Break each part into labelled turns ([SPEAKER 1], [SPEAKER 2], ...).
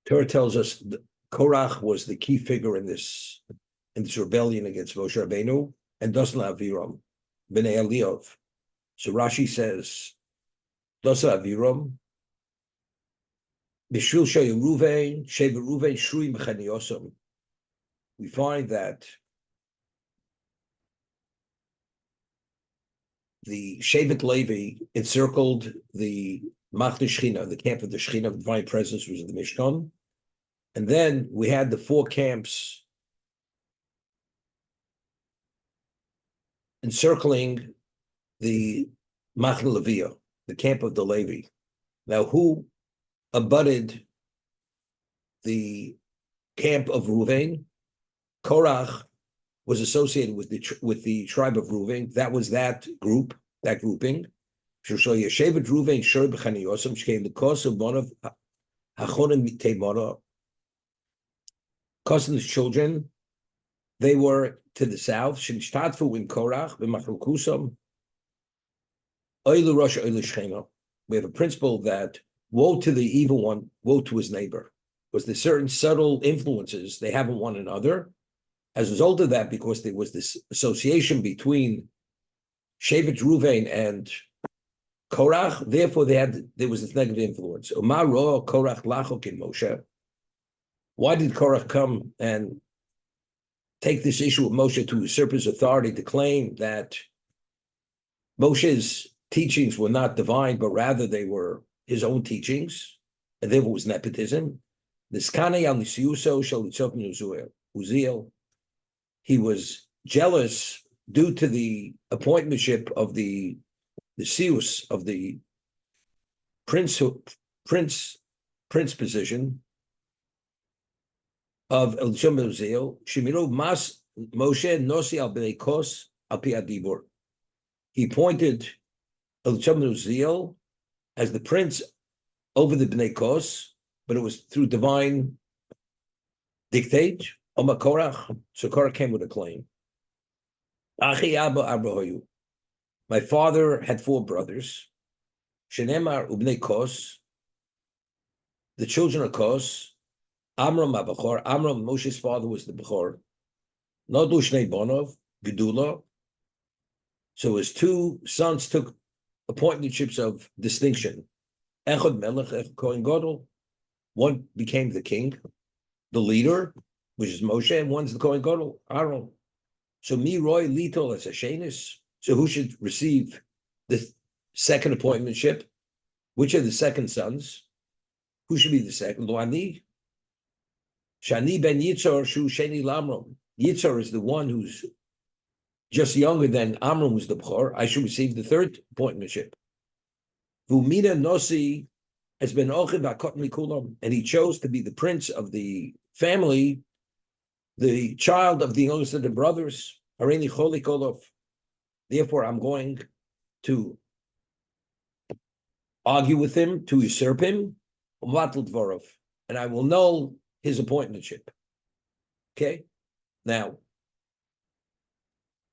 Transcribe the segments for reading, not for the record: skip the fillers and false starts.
[SPEAKER 1] Torah tells us that Korach was the key figure in this rebellion against Moshe Rabbeinu, and Dosla Aviram, Bnei Eliyav. So Rashi says, Dosla Aviram, Bishul Shey Ruvain, Sheva Ruvain, Shrui Mechaniyosam. We find that the Shevet Levi encircled the Machne Shechina, the camp of the Shechina of divine presence, was the Mishkan. And then we had the four camps encircling the Machne Leviah, the camp of the Levi. Now, who abutted the camp of Ruvain? Korach was associated with the tribe of Ruvain. That was that group, that grouping. Yeshevet Ruvain Shor B'Chaniyosam Shkein the cause of one of Hachonim Teimara. Cousin's children, they were to the south. Shemishtatfu in Korach b'Machalkusam. Oilu Rosh Oilu Shchena. We have a principle that woe to the evil one, woe to his neighbor. Because there's certain subtle influences they have on one another. As a result of that, because there was this association between Shevet Ruvain and Korach, therefore there was this negative influence. Umar Roa Korach Lachok in Moshe. Why did Korach come and take this issue of Moshe to usurp his authority, to claim that Moshe's teachings were not divine, but rather they were his own teachings, and therefore it was nepotism? He was jealous due to the appointmentship of the sius of the prince position of Elisham Uziel. Shemiru Mas Moshe Nosi al Bnei Kos al Pi Adibur. He appointed Elisham Uziel as the prince over the Bnei Kos, but it was through divine dictate. Oma Korach, so Korach came with a claim. Achi Abba Abrahoyu. My father had four brothers. Shenemar Ubnei Kos, the children of Kos. Amram Abachor. Amram, Moshe's father, was the Bechor. Nodu Shnei Bonov, Gedula. So his two sons took appointmentships of distinction. Echad Melech, Echad Kohen Gadol. One became the king, the leader, which is Moshe, and one's the Kohen Gadol, Aaron. So Mi Roy Litol as a Shenis. So who should receive the second appointmentship? Which are the second sons? Who should be the second? Lo Ani. Shani ben Yitzhar Shu Sheni Lamram. Yitzhar is the one who's just younger than Amram, who's the Bechor. I should receive the third appointmentship. Vumina Nosi has been Ochiv Hakot Mikulam, and he chose to be the prince of the family, the child of the youngest of the brothers. Harini Choli Kolov. Therefore, I'm going to argue with him, to usurp him, and I will null his appointmentship. Okay? Now,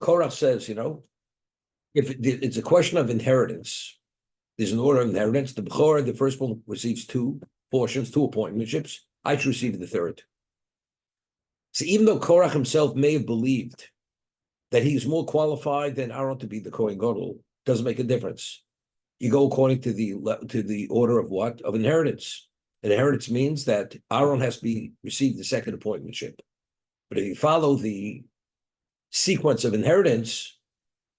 [SPEAKER 1] Korach says, if it's a question of inheritance, there's an order of inheritance. The Bechor, the first one, receives two portions, two appointmentships. I should receive the third. So even though Korach himself may have believed that he's more qualified than Aaron to be the Kohen Gadol, doesn't make a difference. You go according to the order of what? Of inheritance. Inheritance means that Aaron has to receive the second appointmentship. But if you follow the sequence of inheritance,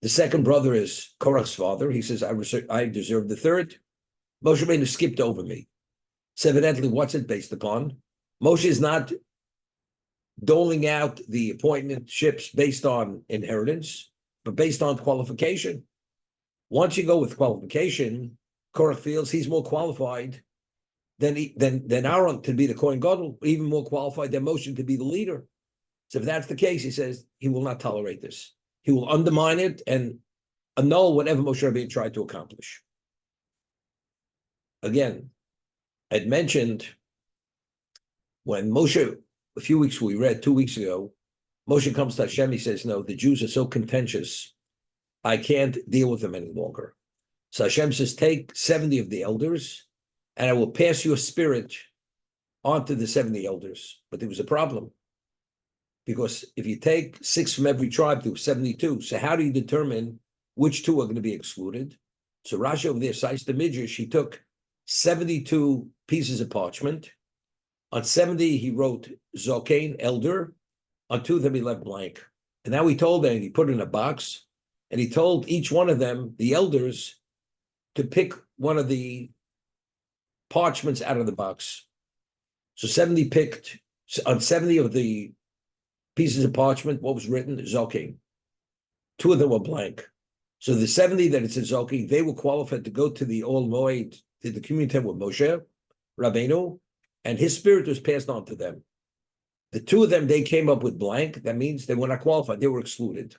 [SPEAKER 1] the second brother is Korach's father. He says, I deserve the third. Moshe Rabbeinu skipped over me. So evidently, what's it based upon? Moshe is not doling out the appointmentships based on inheritance, but based on qualification. Once you go with qualification, Korach feels he's more qualified than Aaron to be the Kohen Gadol, even more qualified than Moshe to be the leader. So if that's the case, he says he will not tolerate this. He will undermine it and annul whatever Moshe Rabbeinu tried to accomplish. Again, I'd mentioned when Moshe, a few weeks we read 2 weeks ago, Moshe comes to Hashem, he says, no, the Jews are so contentious, I can't deal with them any longer. So Hashem says, take 70 of the elders, and I will pass your spirit onto the 70 elders. But there was a problem. Because if you take 6 from every tribe, there were 72. So how do you determine which 2 are going to be excluded? So Rashi over there cites the Midrash. He took 72 pieces of parchment. On 70, he wrote Zokain, elder. On 2 of them, he left blank. And now he told them, he put it in a box, and he told each one of them, the elders, to pick one of the parchments out of the box. So 70 picked, on 70 of the pieces of parchment, what was written? Zokain. 2 of them were blank. So the 70 that it says Zokain, they were qualified to go to the Ol Moed, to the community with Moshe Rabbeinu, and his spirit was passed on to them. The 2 of them, they came up with blank. That means they were not qualified. They were excluded.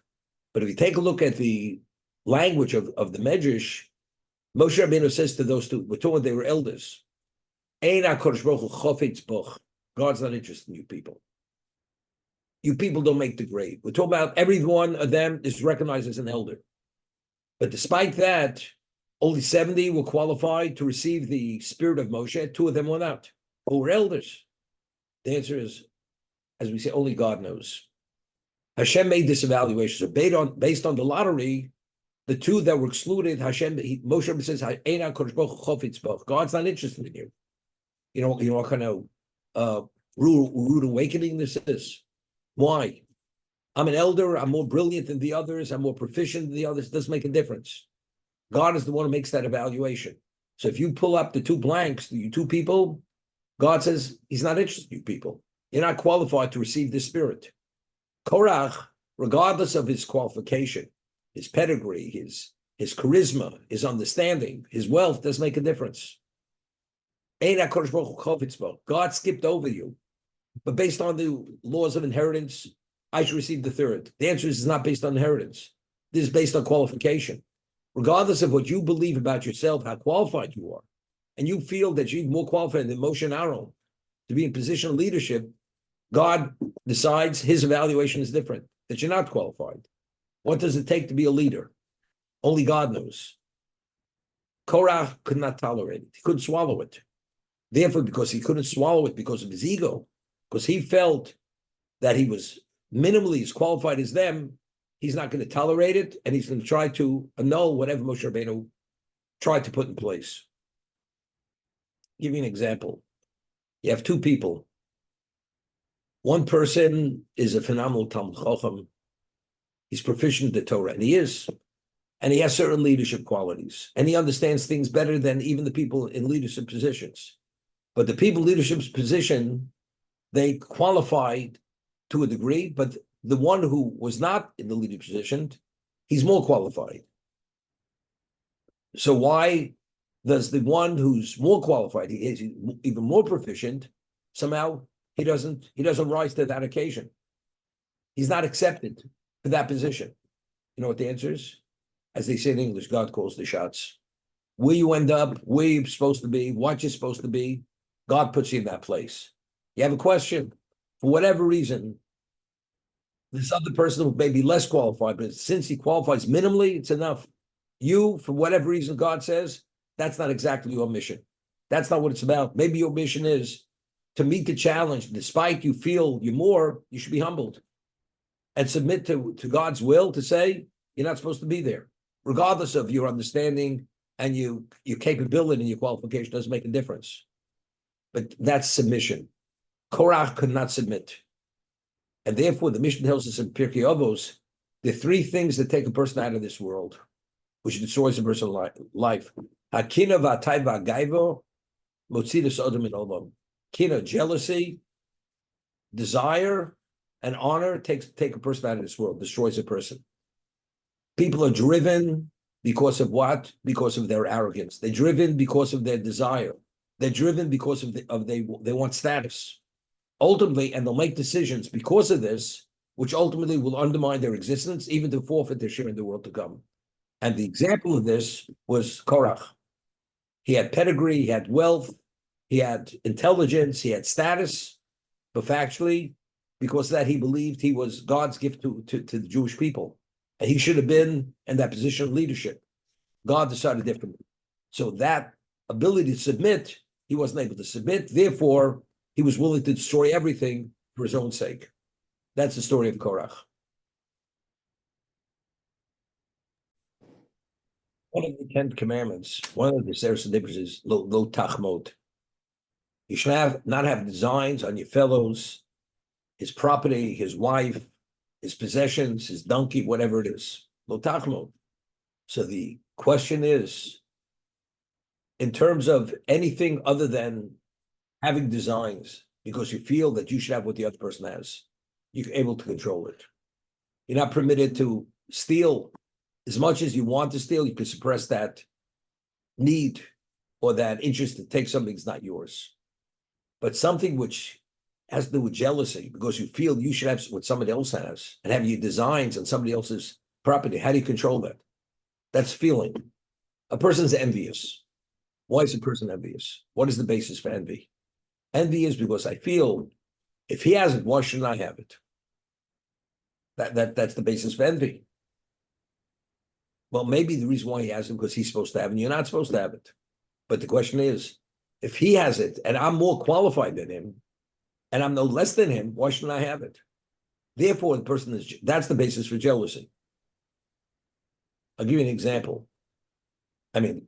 [SPEAKER 1] But if you take a look at the language of the Medrash, Moshe Rabbeinu says to those 2, we're told they were elders, Ein HaKadosh Baruch Hu chofetz boch. God's not interested in you people. You people don't make the grade. We're talking about every one of them is recognized as an elder. But despite that, only 70 were qualified to receive the spirit of Moshe. 2 of them were not. Who were elders? The answer is, as we say, only God knows. Hashem made this evaluation. So based on the lottery, the 2 that were excluded, Moshe says, God's not interested in you. You know what kind of rude awakening this is? Why? I'm an elder. I'm more brilliant than the others. I'm more proficient than the others. It doesn't make a difference. God is the one who makes that evaluation. So if you pull up the 2 blanks, you 2 people, God says he's not interested in you people. You're not qualified to receive this spirit. Korach, regardless of his qualification, his pedigree, his charisma, his understanding, his wealth, doesn't make a difference. God skipped over you. But based on the laws of inheritance, I should receive the 3rd. The answer is it's not based on inheritance. This is based on qualification. Regardless of what you believe about yourself, how qualified you are, and you feel that you're more qualified than Moshe and Aaron to be in position of leadership, God decides his evaluation is different, that you're not qualified. What does it take to be a leader? Only God knows. Korach could not tolerate it. He couldn't swallow it. Therefore, because he couldn't swallow it because of his ego, because he felt that he was minimally as qualified as them, he's not going to tolerate it, and he's going to try to annul whatever Moshe Rabbeinu tried to put in place. I'll give you an example. You have 2 people. One person is a phenomenal Talmud Chacham. He's proficient in the Torah, and he is. And he has certain leadership qualities. And he understands things better than even the people in leadership positions. But the people in leadership's position, they qualified to a degree, but the one who was not in the leadership position, he's more qualified. So why does the one who's more qualified, he is even more proficient, somehow he doesn't rise to that occasion? He's not accepted for that position. You know what the answer is? As they say in English, God calls the shots. Where you end up, where you're supposed to be, what you're supposed to be, God puts you in that place. You have a question, for whatever reason, this other person who may be less qualified, but since he qualifies minimally, it's enough. You, for whatever reason, God says, that's not exactly your mission. That's not what it's about. Maybe your mission is to meet the challenge. Despite you feel you're more, you should be humbled and submit to God's will to say, you're not supposed to be there. Regardless of your understanding and your capability and your qualification doesn't make a difference. But that's submission. Korach could not submit. And therefore, the Mishnah tells us in Pirkei Avos, the 3 things that take a person out of this world, which destroys a person's life. Hakina v'atay v'agaivo, motzidus odom min olam. Kina, jealousy, desire, and honor take a person out of this world, destroys a person. People are driven because of what? Because of their arrogance. They're driven because of their desire. They're driven because they want status. Ultimately, and they'll make decisions because of this, which ultimately will undermine their existence, even to forfeit their share in the world to come. And the example of this was Korach. He had pedigree, he had wealth, he had intelligence, he had status, but factually, because of that, he believed he was God's gift to the Jewish people. And he should have been in that position of leadership. God decided differently. So that ability to submit, he wasn't able to submit. Therefore, he was willing to destroy everything for his own sake. That's the story of Korach. One of the 10 Commandments, one of the Seres is lo tachmod. You should not have designs on your fellows, his property, his wife, his possessions, his donkey, whatever it is. Lo tachmod. So the question is, in terms of anything other than having designs, because you feel that you should have what the other person has, you're able to control it. You're not permitted to steal. As much as you want to steal, you can suppress that need or that interest to take something that's not yours. But something which has to do with jealousy, because you feel you should have what somebody else has and have your designs on somebody else's property. How do you control that? That's feeling. A person's envious. Why is a person envious? What is the basis for envy? Envy is because I feel if he has it, why shouldn't I have it? That's the basis for envy. Well, maybe the reason why he has it because he's supposed to have it and you're not supposed to have it. But the question is, if he has it and I'm more qualified than him and I'm no less than him, why shouldn't I have it? Therefore, the person is, that's the basis for jealousy. I'll give you an example. I mean,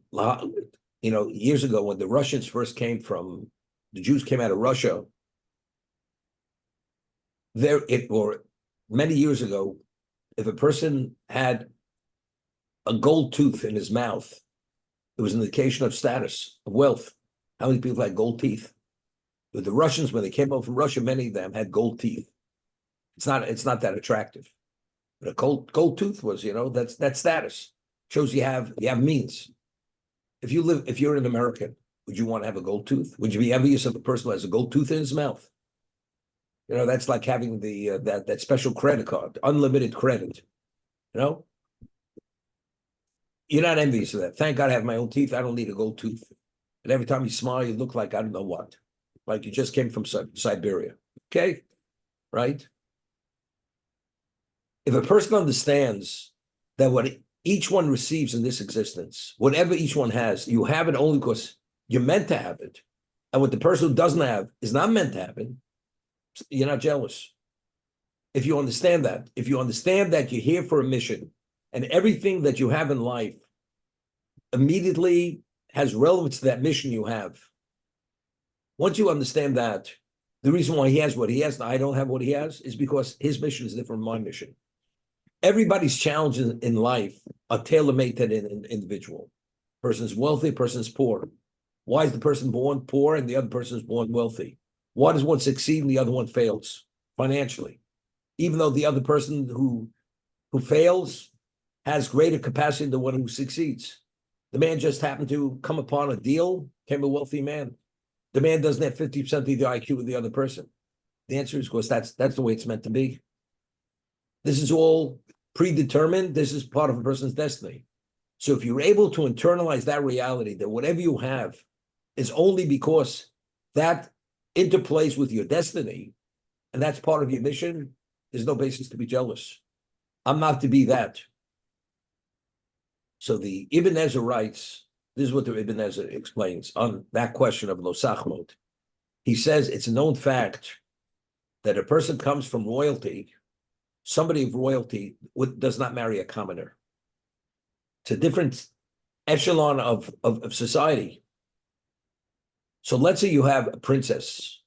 [SPEAKER 1] years ago when the Russians first the Jews came out of Russia, or many years ago, if a person had a gold tooth in his mouth, it was an indication of status, of wealth. How many people had gold teeth? But the Russians, when they came over from Russia, many of them had gold teeth. It's not that attractive. But a gold tooth was, that's status. Shows you have means. If you're an American, would you want to have a gold tooth? Would you be envious of a person who has a gold tooth in his mouth? That's like having that special credit card, unlimited credit. You're not envious of that. Thank God I have my own teeth. I don't need a gold tooth. And every time you smile, you look like I don't know what. Like you just came from Siberia. Okay? Right? If a person understands that what each one receives in this existence, whatever each one has, you have it only because you're meant to have it. And what the person who doesn't have is not meant to have it, you're not jealous. If you understand that you're here for a mission, and everything that you have in life immediately has relevance to that mission you have. Once you understand that, the reason why he has what he has and I don't have what he has is because his mission is different from my mission. Everybody's challenges in life are tailor-made to an individual. Person's wealthy, person's poor. Why is the person born poor and the other person is born wealthy? Why does one succeed and the other one fails financially? Even though the other person who fails has greater capacity than the one who succeeds. The man just happened to come upon a deal, became a wealthy man. The man doesn't have 50% of the IQ of the other person. The answer is because that's the way it's meant to be. This is all predetermined. This is part of a person's destiny. So if you're able to internalize that reality, that whatever you have is only because that interplays with your destiny, and that's part of your mission, there's no basis to be jealous. I'm not to be that. So the Ibn Ezra writes, this is what the Ibn Ezra explains on that question of Lo Sachmod. He says it's a known fact that a person comes from royalty, somebody of royalty does not marry a commoner. It's a different echelon of society. So let's say you have a princess,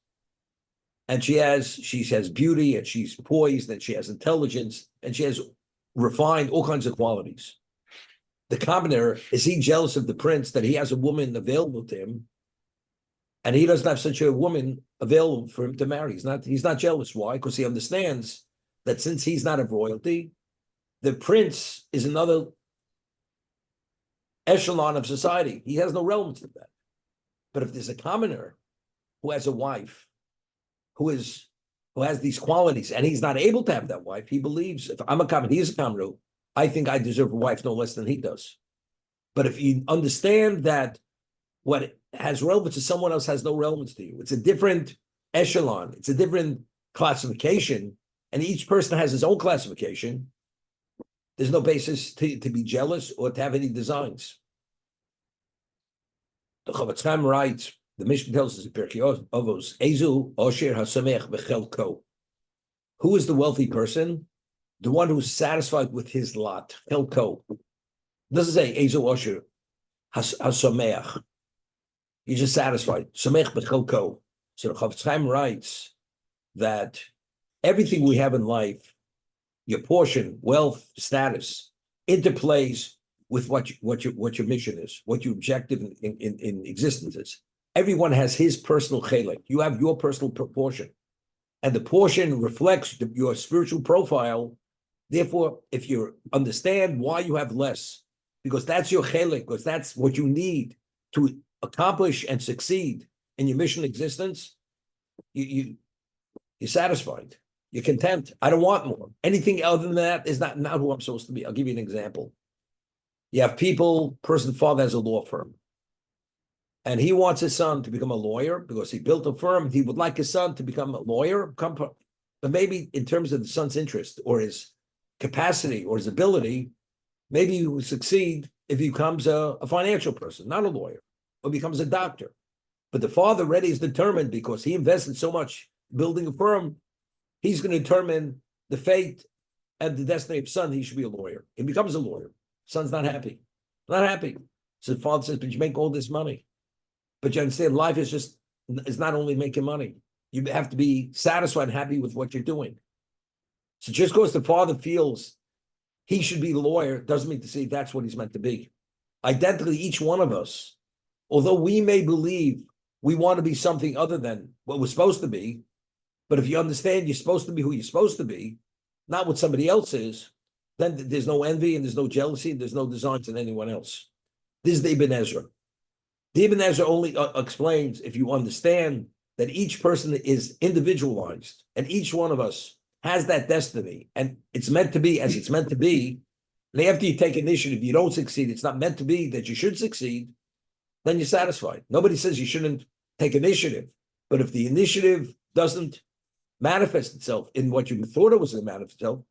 [SPEAKER 1] and she has beauty, and she's poised, and she has intelligence, and she has refined all kinds of qualities. The commoner, is he jealous of the prince that he has a woman available to him, and he doesn't have such a woman available for him to marry? He's not jealous. Why? Because he understands that since he's not of royalty, the prince is another echelon of society. He has no relevance to that. But if there's a commoner who has a wife, who has these qualities, and he's not able to have that wife, he believes, if I'm a commoner, he's a commoner, I think I deserve a wife no less than he does. But if you understand that what has relevance to someone else has no relevance to you, it's a different echelon, it's a different classification, and each person has his own classification, there's no basis to be jealous or to have any designs. The Chofetz Chaim writes The Mishnah tells us in Pirkei Avos, Ezu Osher Hasamech Bechelko. Who is the wealthy person? The one who's satisfied with his lot. Chelko. It doesn't say Ezu Osher Hasamech. You're just satisfied. Samech Bechelko. So the Chafetz Chaim writes that everything we have in life, your portion, wealth, status, interplays with what your mission is, what your objective in existence is. Everyone has his personal chelik. You have your personal proportion, and the portion reflects your spiritual profile. Therefore, if you understand why you have less, because that's your chelik, because that's what you need to accomplish and succeed in your mission existence, you're satisfied. You're content. I don't want more. Anything other than that is not who I'm supposed to be. I'll give you an example. You have father has a law firm, and he wants his son to become a lawyer because he built a firm. He would like his son to become a lawyer, but maybe in terms of the son's interest or his capacity or his ability, maybe he will succeed if he becomes a financial person, not a lawyer, or becomes a doctor. But the father already is determined because he invested so much building a firm, he's going to determine the fate and the destiny of his son. He should be a lawyer. He becomes a lawyer. Son's not happy. Not happy. So the father says, but you make all this money. But you understand, life is not only making money. You have to be satisfied and happy with what you're doing. So just because the father feels he should be the lawyer doesn't mean to say that's what he's meant to be. Identically, each one of us, although we may believe we want to be something other than what we're supposed to be, but if you understand you're supposed to be who you're supposed to be, not what somebody else is, then there's no envy and there's no jealousy and there's no designs in anyone else. This is the Ibn Ezra. The Ibn Ezra only explains if you understand that each person is individualized and each one of us has that destiny and it's meant to be as it's meant to be. And after you take initiative, you don't succeed. It's not meant to be that you should succeed. Then you're satisfied. Nobody says you shouldn't take initiative. But if the initiative doesn't manifest itself in what you thought it was going to manifest itself,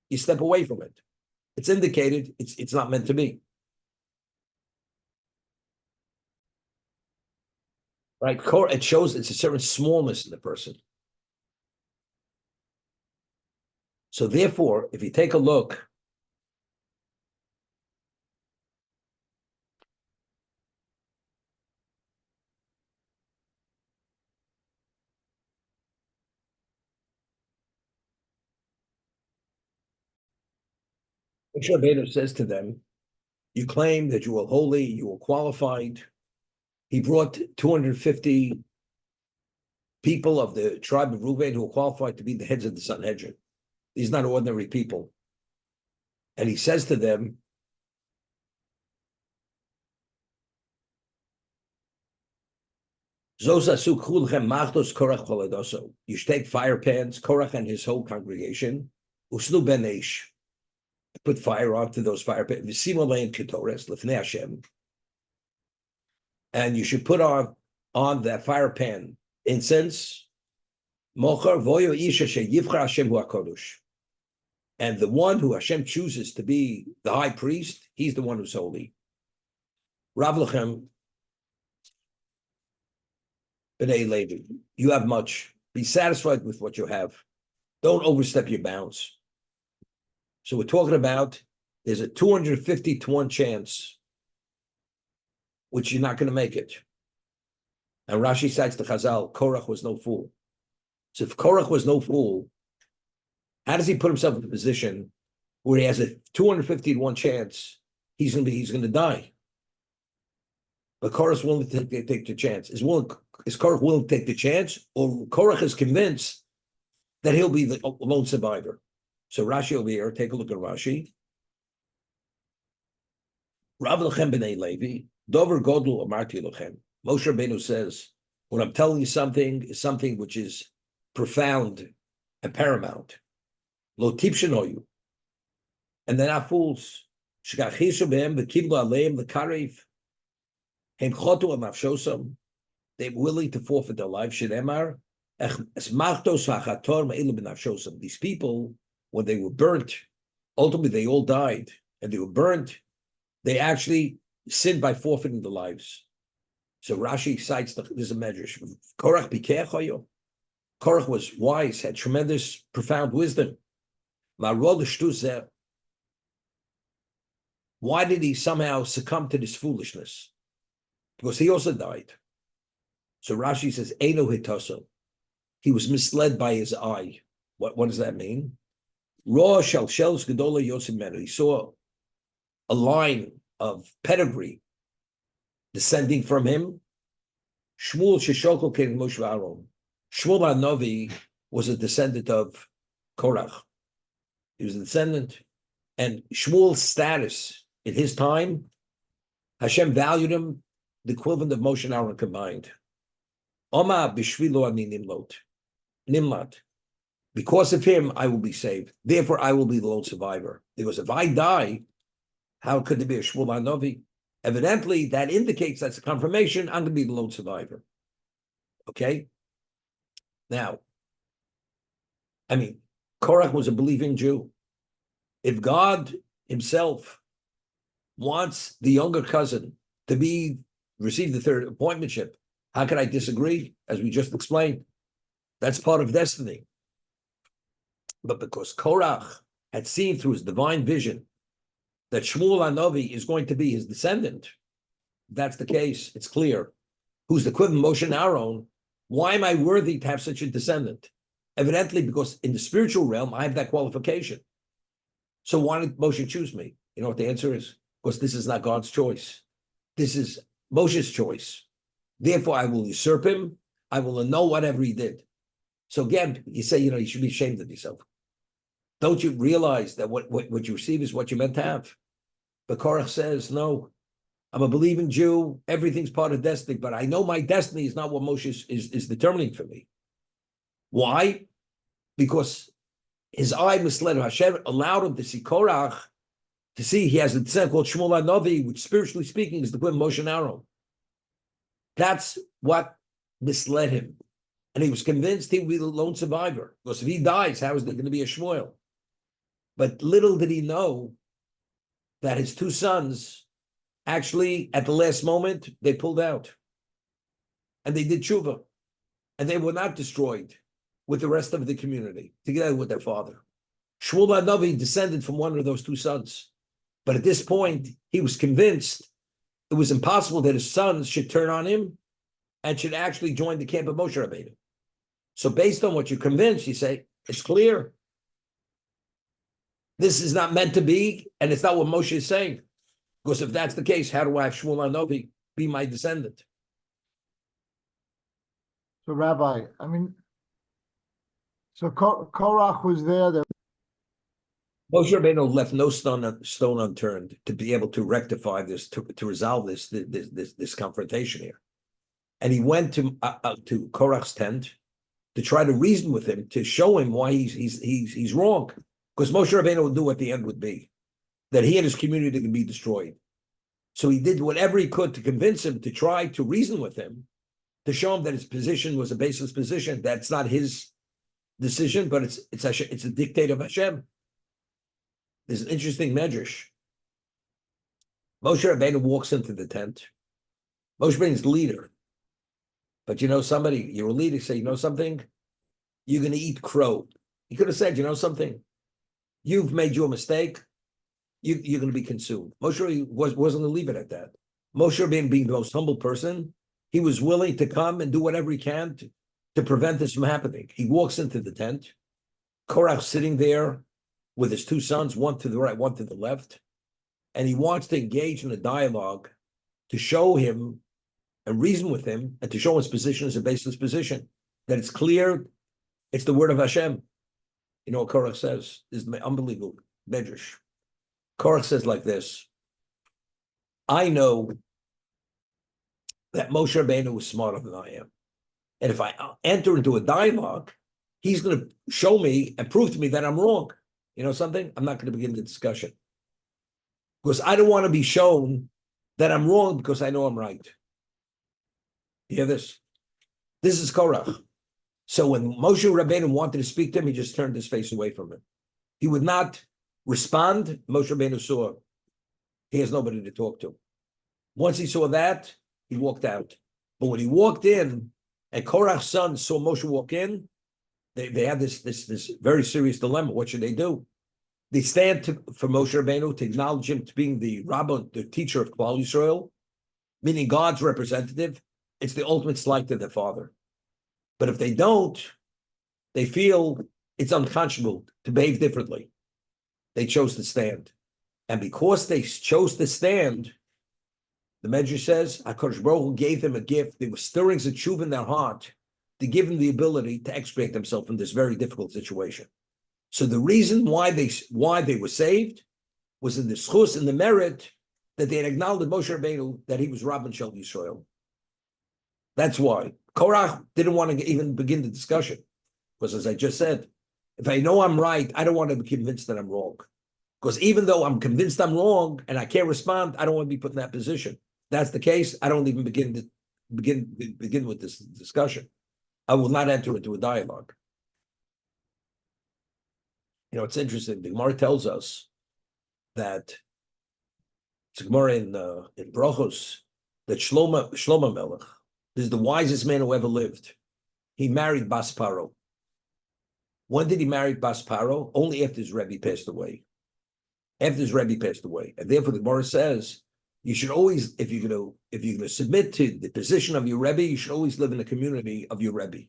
[SPEAKER 1] you step away from it. It's indicated it's not meant to be. Right? It shows it's a certain smallness in the person. So therefore, if you take a look, Moshe Rabbeinu says to them, you claim that you were holy, you were qualified. He brought 250 people of the tribe of Reuven who were qualified to be the heads of the Sanhedrin. These are not ordinary people. And he says to them, you should take fire pans, Korach and his whole congregation, Usnu ben Eish, put fire onto those fire pans, and you should put on that fire pan incense, and the one who Hashem chooses to be the high priest, he's the one who's holy. Rav Lechem B'nai Levi, you have much. Be satisfied with what you have. Don't overstep your bounds. So we're talking about there's a 250 to 1 chance which you're not going to make it. And Rashi cites the Chazal, Korach was no fool. So if Korach was no fool, how does he put himself in a position where he has a 250 to 1 chance he's going to die? But Korach's willing to take the chance. Is Korach willing to take the chance, or Korach is convinced that he'll be the lone survivor? So Rashi over here, take a look at Rashi. Rav Lechem B'nai Levi, Dover Godel Amarti Lechem. Moshe Rabbeinu says, when I'm telling you something, is something which is profound and paramount. Lo tipshenoyu. And they're not fools. Shkachishu behem v'kiblu aleim l'karev. Hem chotu amavshosam. They're willing to forfeit their life. Shemar esmachtos hachator ma'ilu b'navshosam. These people, when they were burnt, ultimately they all died, and they were burnt. They actually sinned by forfeiting their lives. So Rashi cites this is a medrash. Korach bikechayo. Korach was wise, had tremendous, profound wisdom. Why did he somehow succumb to this foolishness? Because he also died. So Rashi says, Eino hitaso. He was misled by his eye. What does that mean? Ra shalshels gedola yosef menu. He saw a line of pedigree descending from him. Shmuel sheshokol king Moshe Aaron. Shmuel HaNavi was a descendant of Korach. He was a descendant, and Shmuel's status in his time, Hashem valued him the equivalent of Moshe and Aaron combined. Oma b'shvilo ani nimlat. Because of him, I will be saved. Therefore, I will be the lone survivor. Because if I die, how could there be a Shmuel HaNavi? Evidently, that indicates that's a confirmation. I'm going to be the lone survivor. Okay? Now, I mean, Korach was a believing Jew. If God himself wants the younger cousin to receive the third appointmentship, how can I disagree? As we just explained, that's part of destiny. But because Korach had seen through his divine vision that Shmuel HaNavi is going to be his descendant, if that's the case, it's clear. Who's the equivalent of Moshe and Aaron? Why am I worthy to have such a descendant? Evidently, because in the spiritual realm, I have that qualification. So why did Moshe choose me? You know what the answer is? Because this is not God's choice. This is Moshe's choice. Therefore, I will usurp him. I will annul whatever he did. So again, you say, you should be ashamed of yourself. Don't you realize that what you receive is what you're meant to have? But Korach says, no, I'm a believing Jew. Everything's part of destiny, but I know my destiny is not what Moshe is determining for me. Why? Because his eye misled him. Hashem allowed him to see Korach, to see he has a descendant called Shmuel HaNavi, which spiritually speaking is the equivalent of Moshe and Aaron. That's what misled him. And he was convinced he would be the lone survivor. Because if he dies, how is there going to be a Shmuel? But little did he know that his two sons, actually, at the last moment, they pulled out. And they did tshuva. And they were not destroyed with the rest of the community, together with their father. Shmuel HaNavi descended from one of those two sons. But at this point, he was convinced it was impossible that his sons should turn on him and should actually join the camp of Moshe Rabbeinu. So based on what you're convinced, you say, it's clear. This is not meant to be, and it's not what Moshe is saying. Because if that's the case, how do I have Shmuel HaNavi be my descendant?
[SPEAKER 2] So Rabbi, so Korach was there.
[SPEAKER 1] Moshe Rabbeinu left no stone unturned to be able to rectify this, to resolve this confrontation here. And he went to Korach's tent to try to reason with him, to show him why he's wrong. Because Moshe Rabbeinu knew what the end would be, that he and his community could be destroyed. So he did whatever he could to convince him, to try to reason with him, to show him that his position was a baseless position. That's not his decision, but it's a dictate of Hashem. There's an interesting medrash. Moshe Rabbeinu walks into the tent. Moshe Rabbeinu is the leader. But somebody, you're a leader, say, you know something? You're going to eat crow. He could have said, you know something? You've made your mistake. You're going to be consumed. Moshe wasn't going to leave it at that. Moshe Rabbeinu, being the most humble person, he was willing to come and do whatever he can to prevent this from happening. He walks into the tent. Korach sitting there with his two sons, one to the right, one to the left. And he wants to engage in a dialogue to show him and reason with him and to show his position as a baseless position, that it's clear, it's the word of Hashem. You know what Korach says? This is unbelievable medrash. Korach says like this: I know that Moshe Rabbeinu was smarter than I am. And if I enter into a dialogue, he's going to show me and prove to me that I'm wrong. You know something? I'm not going to begin the discussion. Because I don't want to be shown that I'm wrong because I know I'm right. You hear this? This is Korach. So when Moshe Rabbeinu wanted to speak to him, he just turned his face away from him. He would not respond. Moshe Rabbeinu saw he has nobody to talk to. Once he saw that, he walked out. But when he walked in, and Korach's son saw Moshe walk in, they had this very serious dilemma. What should they do? They stand for Moshe Rabbeinu to acknowledge him to being the rabbi, the teacher of Klal Yisrael, meaning God's representative. It's the ultimate slight to their father. But if they don't, they feel it's unconscionable to behave differently. They chose to stand. And because they chose to stand, the Medrash says, HaKadosh Baruch Hu gave them a gift. There were stirrings of tshuva in their heart to give them the ability to extricate themselves from this very difficult situation. So the reason why they were saved was in the schus and the merit that they had acknowledged Moshe Rabbeinu that he was Rabban Shel Yisrael. That's why Korach didn't want to even begin the discussion, because as I just said, if I know I'm right, I don't want to be convinced that I'm wrong. Because even though I'm convinced I'm wrong and I can't respond, I don't want to be put in that position. That's the case. I don't even begin with this discussion. I will not enter into a dialogue. You know, it's interesting. The Gemara tells us that it's a Gemara in Brachos that Shlomo Melech is the wisest man who ever lived. He married Bas Paro. When did he marry Bas Paro? Only after his Rebbe passed away. After his Rebbe passed away, and therefore the Gemara says you should always, if you're going to submit to the position of your Rebbe, you should always live in the community of your Rebbe.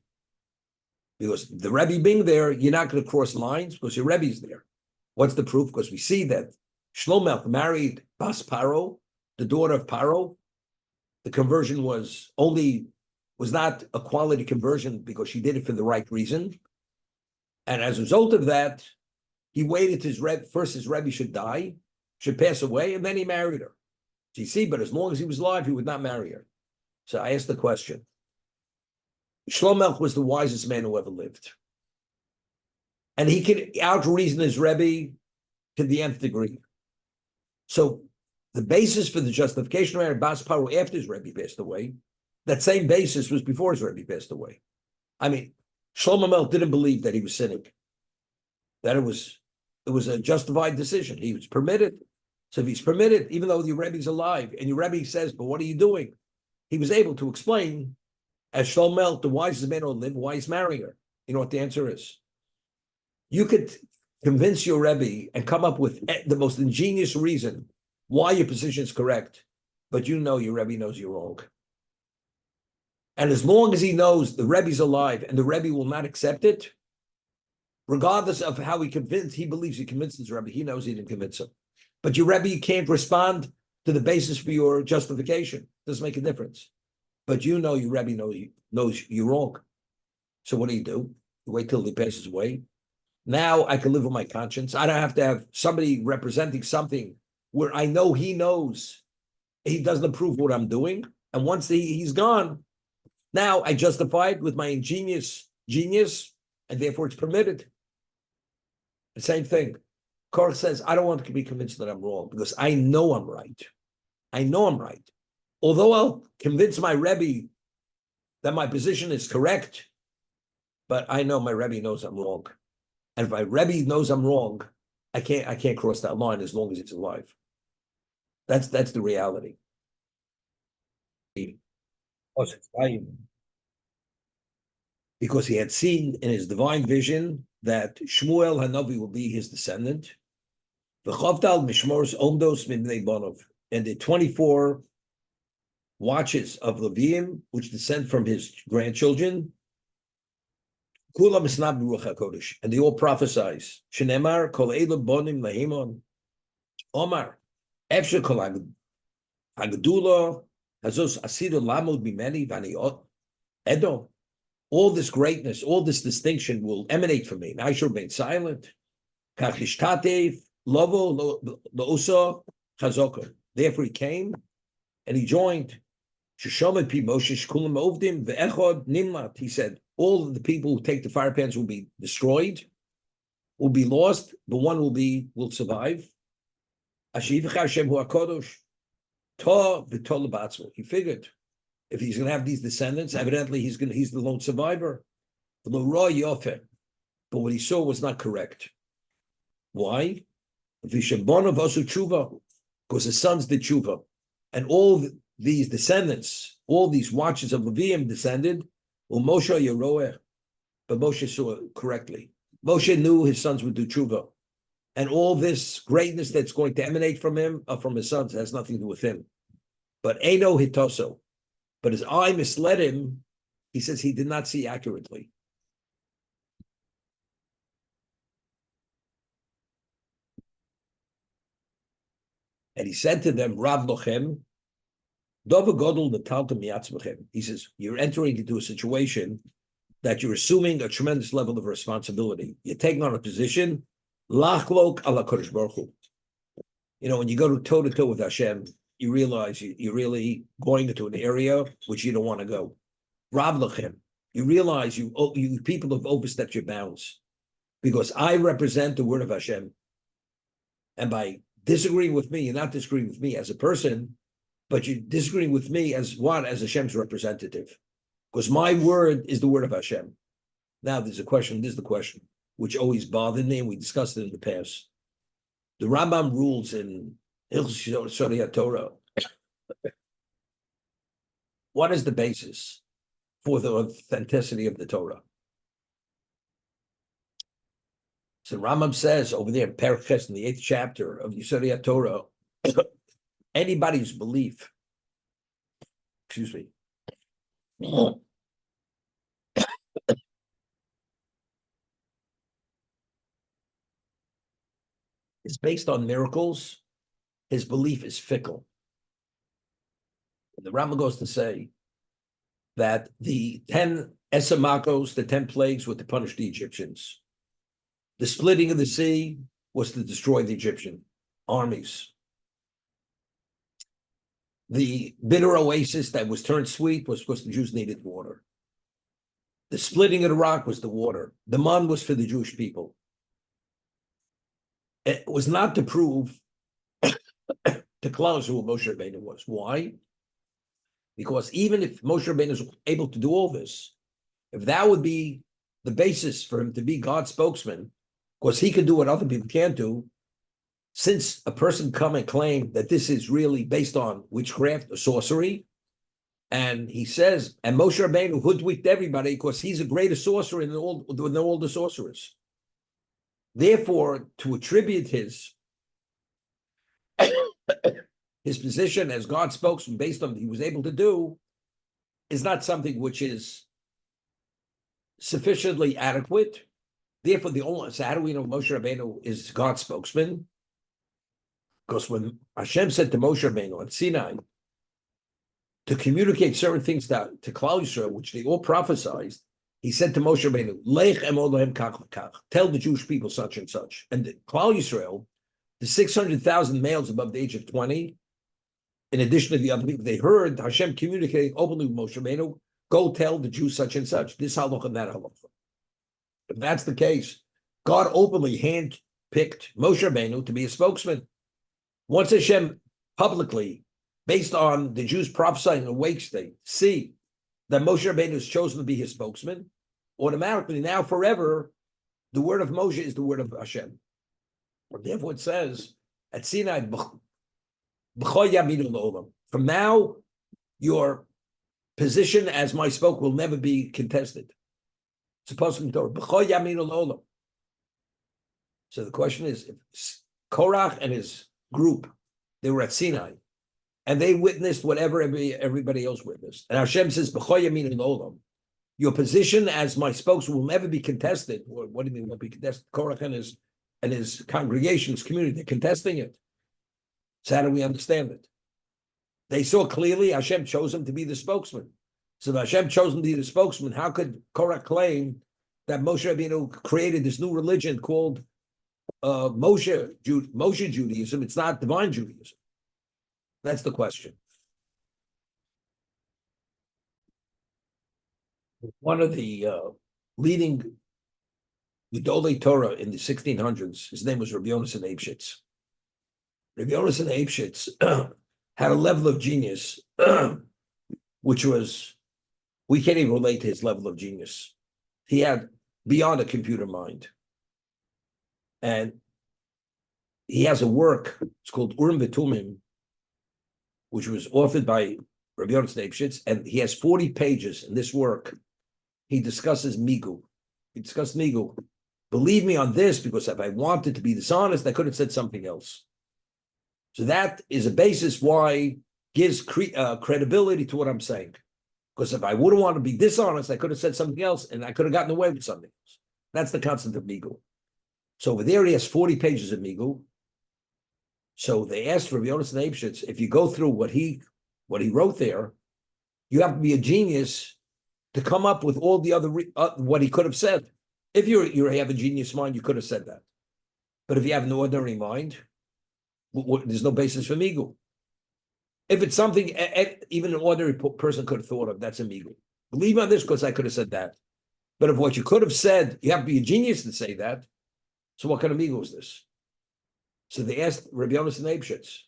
[SPEAKER 1] Because the Rebbe being there, you're not going to cross lines because your Rebbe's there. What's the proof? Because we see that Shlomo married Bas Paro, the daughter of Paro. The conversion was not a quality conversion because she did it for the right reason. And as a result of that, he waited his Rebbe should die, should pass away, and then he married her. So you see, but as long as he was alive, he would not marry her. So I asked the question. Shlomo was the wisest man who ever lived. And he could out-reason his Rebbe to the nth degree. So the basis for the justification of Bas Paro after his Rebbe passed away, that same basis was before his Rebbe passed away. I mean, Shlomo Melech didn't believe that he was sinning, that it was a justified decision. He was permitted. So if he's permitted, even though your Rebbe's alive, and your Rebbe says, but what are you doing? He was able to explain, as Shlomo Melech, the wisest man who lived, why he's marrying her. You know what the answer is? You could convince your Rebbe and come up with the most ingenious reason why your position is correct, but you know your Rebbe knows you're wrong. And as long as he knows the Rebbe's alive and the Rebbe will not accept it, regardless of how he believes he convinced his Rebbe, he knows he didn't convince him. But your Rebbe can't respond to the basis for your justification. Doesn't make a difference. But you know your Rebbe knows you're wrong. So what do? You wait till he passes away. Now I can live with my conscience. I don't have to have somebody representing something where I know he knows he doesn't approve what I'm doing. And once he's gone, now I justify it with my ingenious genius, and therefore it's permitted. The same thing. Korach says, I don't want to be convinced that I'm wrong because I know I'm right. I know I'm right. Although I'll convince my Rebbe that my position is correct, but I know my Rebbe knows I'm wrong. And if my Rebbe knows I'm wrong, I can't cross that line as long as he's alive. That's the reality. Because he had seen in his divine vision that Shmuel Hanavi will be his descendant. And the 24 watches of Leviim, which descend from his grandchildren, and they all prophesize. Shenemar kol elu bonim lahimon. Omar, efshel kol hagdula hazos asidu lamud bimeni vani edo. All this greatness, all this distinction will emanate from me. And I should remain silent. Kachishkatev lovo loosa chazoko. Therefore he came and he joined. Sheshomet pi Moshe shkulam ovdim ve'echod nimlat. He said, all of the people who take the fire pans will be destroyed, will be lost, but one will survive. He figured if he's going to have these descendants, evidently he's the lone survivor. But what he saw was not correct. Why? Because his sons did tshuva, and all these descendants all these watches of Levium descended. Moshe Yeroeh, but Moshe saw it correctly. Moshe knew his sons would do tshuva, and all this greatness that's going to emanate from him, from his sons, has nothing to do with him. But Eino Hitoso, but his eye misled him. He says he did not see accurately. And he said to them, Rav Lochem, Dova Godel Natalta Miatzmachem. He says, you're entering into a situation that you're assuming a tremendous level of responsibility. You're taking on a position, Lachlok ala Kodesh Baruch Hu. You know, when you go toe to toe with Hashem, you realize you're really going into an area which you don't want to go. Rav Lochem, you realize you people have overstepped your bounds, because I represent the word of Hashem. And by disagreeing with me, you're not disagreeing with me as a person, but you're disagreeing with me as what? As Hashem's representative. Because my word is the word of Hashem. Now there's a question, this is the question, which always bothered me, and we discussed it in the past. The Rambam rules in Hilchos Shodei Torah. What is the basis for the authenticity of the Torah? So Rambam says over there in Perek Ches, in the 8th chapter of Yesodei Torah, anybody's belief, is based on miracles, his belief is fickle. And the Rambam goes to say that the 10 Esamakos, the 10 plagues, were to punish the Egyptians. The splitting of the sea was to destroy the Egyptian armies. The bitter oasis that was turned sweet was because the Jews needed water. The splitting of the rock was the water. The man was for the Jewish people. It was not to prove to Klaus who Moshe Rabbeinu was. Why? Because even if Moshe Rabbeinu is able to do all this, if that would be the basis for him to be God's spokesman, because he can do what other people can't do, since a person come and claim that this is really based on witchcraft or sorcery, and he says, and Moshe Rabbeinu hoodwinked everybody because he's a greater sorcerer than all the sorcerers. Therefore, to attribute his position as God's spokesman based on what he was able to do is not something which is sufficiently adequate. Therefore, so how do we know Moshe Rabbeinu is God's spokesman? Because when Hashem said to Moshe Rabbeinu at Sinai to communicate certain things to Klal Yisrael, which they all prophesied, he said to Moshe Rabbeinu, Lech emod lahem kach v'kach, tell the Jewish people such and such. And the Klal Yisrael, the 600,000 males above the age of 20, in addition to the other people, they heard Hashem communicating openly with Moshe Rabbeinu, go tell the Jews such and such, this halacha and that halacha. If that's the case, God openly handpicked Moshe Rabbeinu to be a spokesman. Once Hashem publicly, based on the Jews prophesying in a wake state, see that Moshe Rabbeinu is chosen to be his spokesman, automatically now forever, the word of Moshe is the word of Hashem. Therefore it says at Sinai, from now, your position as my spoke will never be contested. Supposed to be Torah. So the question is, if Korach and his group, they were at Sinai, and they witnessed whatever everybody else witnessed. And Hashem says, your position as my spokesman will never be contested. What do you mean won't be contested? Korach and his congregation, his community, they're contesting it. So how do we understand it? They saw clearly Hashem chose him to be the spokesman. So if Hashem chose him to be the spokesman, how could Korach claim that Moshe Rabbeinu created this new religion called Moshe Judaism? It's not divine Judaism. That's the question. One of the leading Gedolei Torah in the 1600s, his name was Rabbi Yonasan Eibshitz. Rabbi Yonasan Eibshitz had a level of genius which was, we can't even relate to his level of genius. He had beyond a computer mind. And he has a work, it's called Urim V'Tumim, which was authored by Rabbi Yonasan Eibshitz, and he has 40 pages in this work. He discusses Migu. He discussed Migu. Believe me on this, because if I wanted to be dishonest, I could have said something else. So that is a basis why gives credibility to what I'm saying. Because if I wouldn't want to be dishonest, I could have said something else, and I could have gotten away with something else. That's the concept of Migu. So over there, he has 40 pages of Migu. So they asked Rabbi Yonasan Eibshitz, if you go through what he wrote there, you have to be a genius to come up with all the other what he could have said. If you have a genius mind, you could have said that. But if you have an ordinary mind, there's no basis for Migu. If it's something even an ordinary person could have thought of, that's a Migu. Believe me on this, because I could have said that. But if what you could have said, you have to be a genius to say that. So what kind of Migu is this? So they asked Rabbi Yonasan Eibshitz,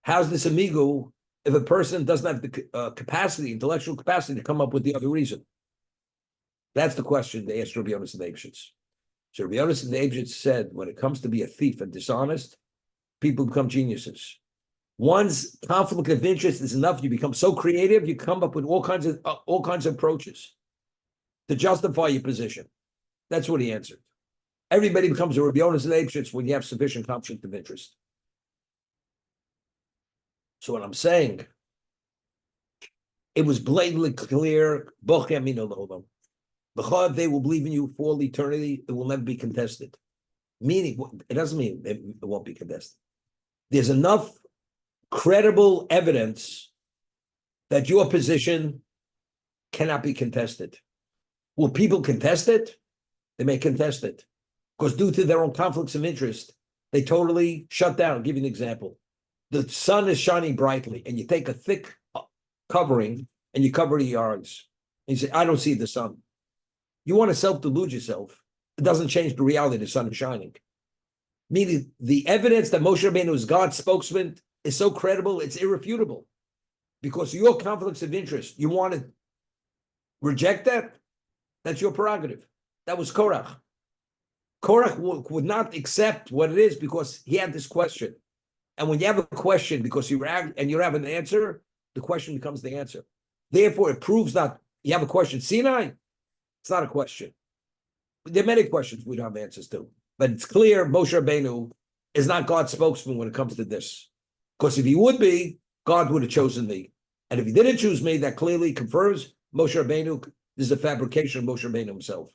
[SPEAKER 1] how's this a Migu if a person doesn't have the capacity, intellectual capacity to come up with the other reason? That's the question they asked Rabbi Yonasan Eibshitz. So Rabbi Yonasan Eibshitz said, when it comes to be a thief and dishonest, people become geniuses. One's conflict of interest is enough. You become so creative, you come up with all kinds of approaches to justify your position. That's what he answered. Everybody becomes a Rabbi Yonasan Eibshitz when you have sufficient conflict of interest. So what I'm saying, it was blatantly clear, if they will believe in you for all eternity, it will never be contested. Meaning, it doesn't mean it won't be contested. There's enough credible evidence that your position cannot be contested. Will people contest it? They may contest it. Because due to their own conflicts of interest, they totally shut down. I'll give you an example. The sun is shining brightly, and you take a thick covering and you cover your eyes. And you say, I don't see the sun. You want to self-delude yourself. It doesn't change the reality the sun is shining. Meaning the evidence that Moshe Rabbeinu is God's spokesman is so credible, it's irrefutable. Because your conflicts of interest, you want to reject that? That's your prerogative. That was Korach. Korach would not accept what it is because he had this question. And when you have a question because you have an answer, the question becomes the answer. Therefore, it proves not, you have a question, Sinai, it's not a question. There are many questions we don't have answers to. But it's clear Moshe Rabbeinu is not God's spokesman when it comes to this. Because if he would be, God would have chosen me. And if he didn't choose me, that clearly confirms Moshe Rabbeinu, this is a fabrication of Moshe Rabbeinu himself.